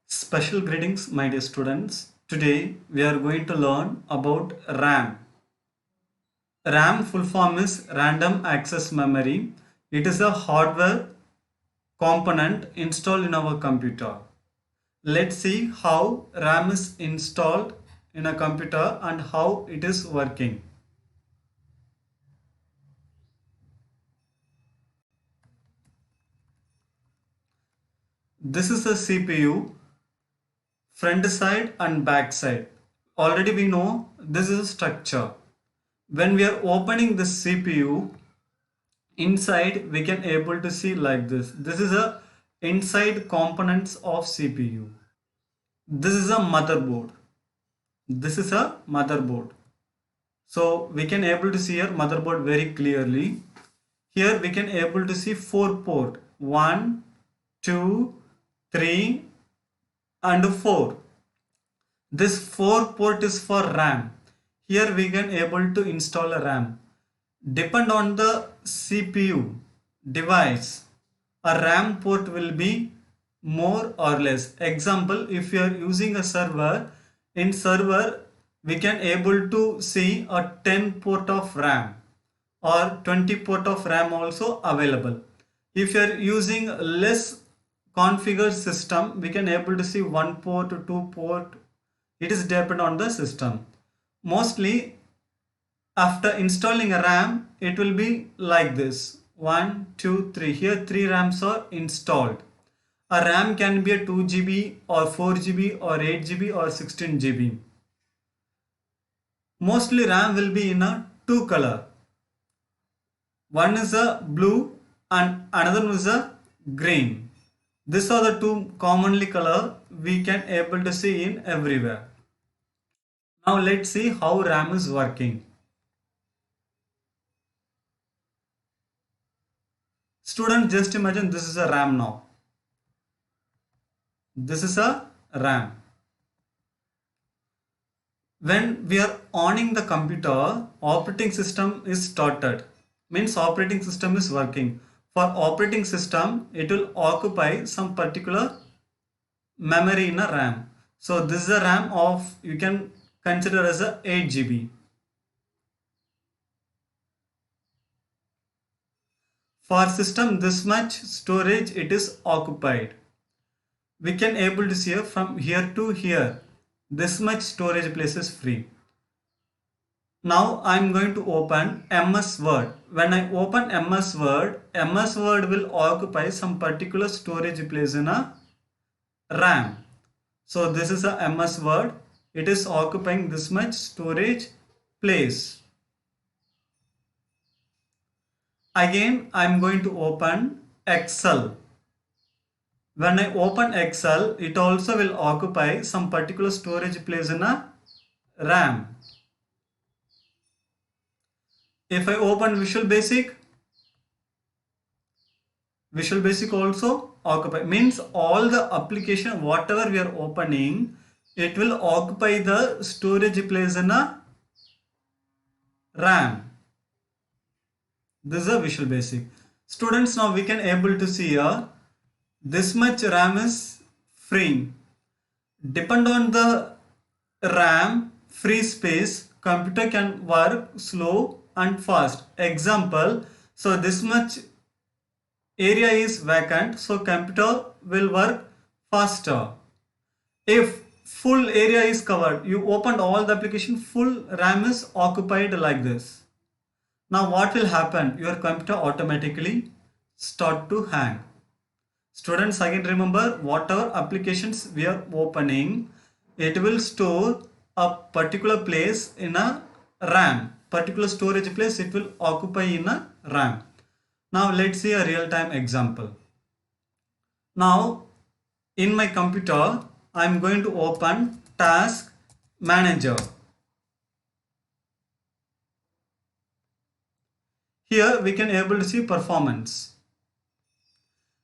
Special greetings, my dear students. Today we are going to learn about RAM. RAM full form is Random Access Memory. It is a hardware component installed in our computer. Let's see how RAM is installed in a computer and how it is working. This is a CPU, front side and back side. Already we know this is a structure. When we are opening the CPU, inside we can able to see like this is a inside components of CPU. This is a motherboard. This is a motherboard. So we can able to see our motherboard very clearly. Here we can able to see 4 port, 1 2 3 and 4. This 4 port is for RAM. Here we can able to install a RAM. Depend on the CPU device, a RAM port will be more or less. Example, if you are using a server, in server we can able to see a 10 port of RAM or 20 port of RAM also available. If you are using less configured system, we can able to see 1 port, 2 port. It is depend on the system. Mostly after installing a RAM, it will be like this: 1 2 3. Here 3 RAMs are installed. A RAM can be a 2 GB or 4 GB or 8 GB or 16 GB. Mostly RAM will be in a two color. One is a blue and another is a green. These are the two commonly color we can able to see in everywhere. Now let's see how RAM is working. Student, just imagine this is a RAM now. This is a RAM. When we are owning the computer, operating system is started. Means operating system is working. For operating system, it will occupy some particular memory in a RAM. So this is a RAM of, you can consider as a 8 GB. For system this much storage it is occupied. We can able to see from here to here this much storage place is free. Now I am going to open MS Word. When I open MS Word will occupy some particular storage place in a RAM. So this is a MS Word. It is occupying this much storage place. Again I am going to open Excel. When I open Excel, it also will occupy some particular storage place in a RAM. If I open Visual Basic also occupy. Means all the application whatever we are opening, it will occupy the storage place in a RAM. This is a Visual Basic. Students, now we can able to see here this much RAM is free. Depend on the RAM free space, computer can work slow and fast. Example, so this much area is vacant, so computer will work faster. If full area is covered, you opened all the application, full RAM is occupied like this. Now what will happen? Your computer automatically start to hang. Students, again remember, whatever applications we are opening, it will store a particular place in a RAM. Particular storage place it will occupy in a RAM. Now let's see a real-time example. Now in my computer, I am going to open Task Manager. Here we can able to see performance.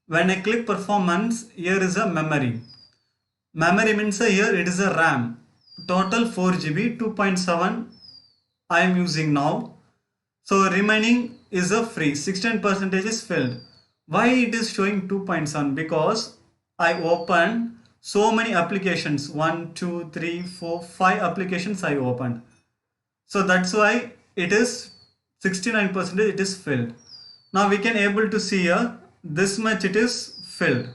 When I click performance, here is a memory. Memory means here it is a RAM. Total 4 GB, 2.7 I am using now. So remaining is a free, 16% is filled. Why it is showing 2.7? Because I opened so many applications, 1 2 3 4 5 applications I opened. So that's why it is 69% it is filled. Now we can able to see here this much it is filled.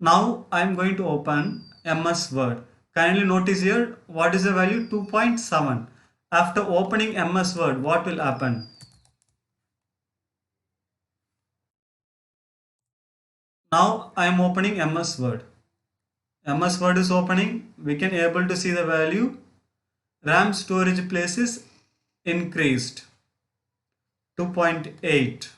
Now I am going to open MS Word. Kindly notice here what is the value 2.7. After opening MS Word, what will happen? Now I am opening MS Word. MS Word is opening. We can able to see the value. RAM storage place is increased 2.8.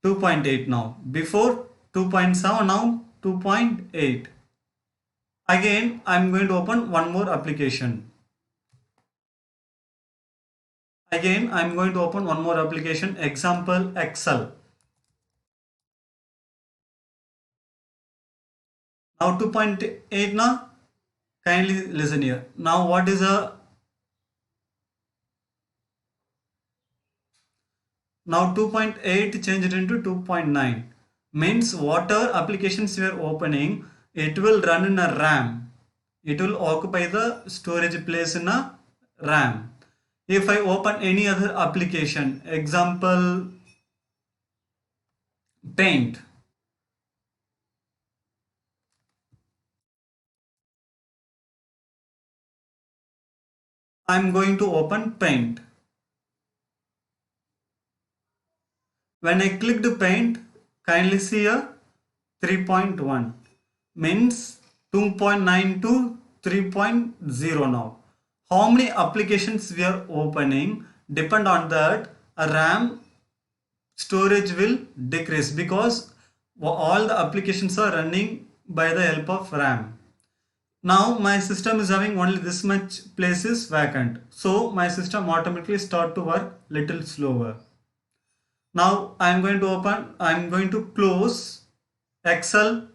2.8 now. Before 2.7, now 2.8. Again, I'm going to open one more application. Again, I'm going to open one more application. Example Excel. Now 2.8 now. Kindly listen here. Now what is a now 2.8 changed into 2.9 means whatever applications you are opening, it will run in a RAM. It will occupy the storage place in a RAM. If I open any other application, example Paint. I'm going to open Paint. When I clicked Paint, kindly see here 3.1 means 2.9 to 3.0 now. How many applications we are opening depend on that. A RAM storage will decrease because all the applications are running by the help of RAM. Now my system is having only this much place is vacant. So my system automatically start to work little slower. Now I'm going to close Excel.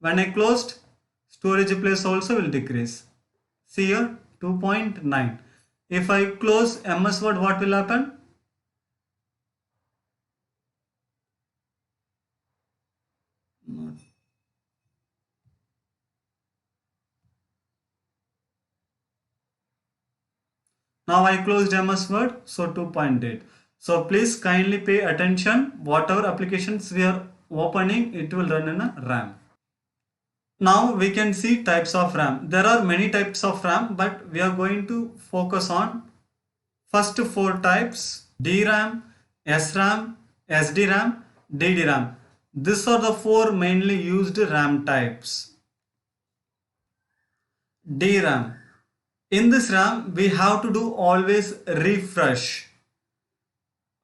When I closed, storage place also will decrease. See here 2.9. If I close MS Word, what will happen? Now I closed MS Word, so 2.8. So please kindly pay attention. Whatever applications we are opening, it will run in a RAM. Now we can see types of RAM. There are many types of RAM, but we are going to focus on first four types: DRAM, SRAM, SDRAM, DDRAM. These are the four mainly used RAM types. DRAM. In this RAM, we have to do always refresh.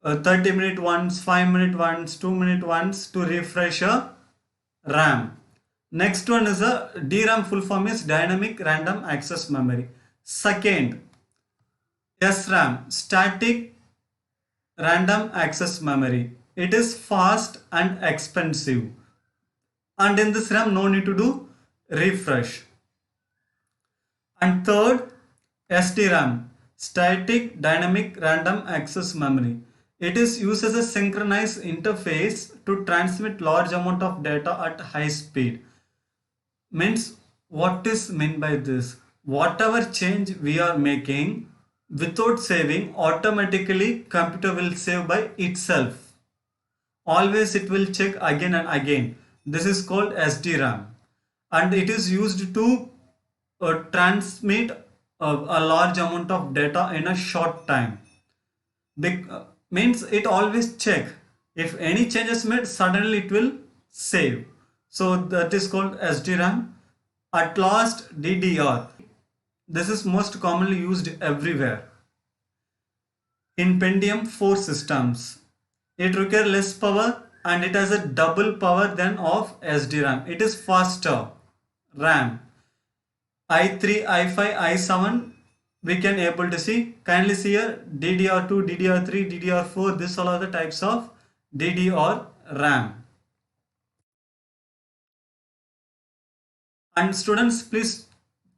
30-minute once, 5-minute once, 2-minute once to refresh a RAM. Next one is a DRAM, full form is Dynamic Random Access Memory. Second, SRAM, Static Random Access Memory. It is fast and expensive. And in this RAM, no need to do refresh. And third, SDRAM, Static Dynamic Random Access Memory. It is used as a synchronized interface to transmit large amount of data at high speed. Means what is meant by this? Whatever change we are making without saving, automatically computer will save by itself. Always it will check again and again. This is called SDRAM, and it is used to transmit a large amount of data in a short time. Means it always check if any changes made, suddenly it will save. So that is called SDRAM. At last, DDR. This is most commonly used everywhere in Pentium 4 systems. It requires less power and it has a double power than of SDRAM. It is faster RAM. i3, i5, i7 we can able to see. Kindly see here DDR2, DDR3, DDR4. These all are the types of DDR RAM. And students, please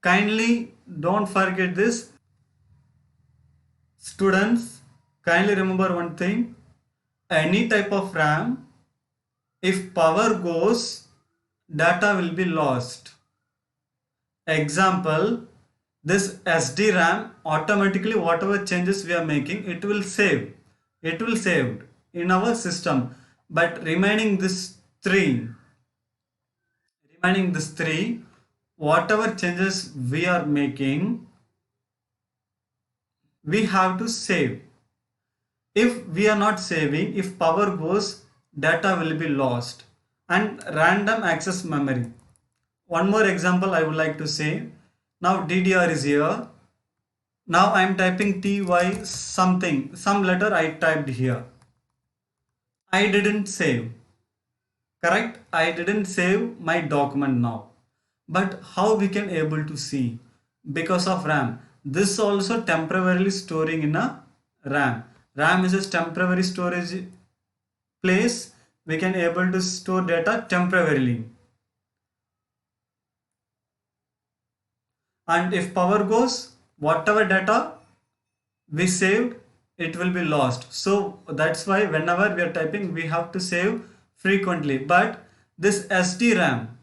kindly don't forget this. Students, kindly remember one thing. any type of RAM, if power goes, data will be lost. Example, this SD-RAM automatically whatever changes we are making, it will save. It will save in our system. But remaining this three, whatever changes we are making, we have to save. If we are not saving, if power goes, data will be lost. And random access memory. One more example I would like to say. Now DDR is here. Now I am typing TY something, some letter I typed here. I didn't save. Correct? I didn't save my document now. But how we can able to see? Because of RAM. This also temporarily storing in a RAM. RAM is a temporary storage place. We can able to store data temporarily. And if power goes, whatever data we saved, it will be lost. So that's why whenever we are typing, we have to save frequently. But this SD-RAM,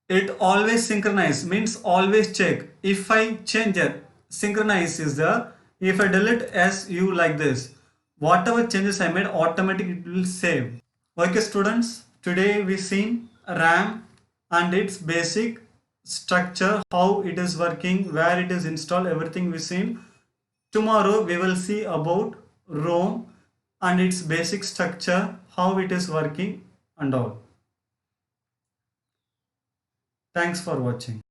it always synchronize, means always check. If I change it, synchronize is there. If I delete SU like this, whatever changes I made, automatically it will save. Okay students, today we seen RAM and its basic structure, how it is working, where it is installed, everything we seen. Tomorrow we will see about ROM and its basic structure, how it is working and all. Thanks for watching.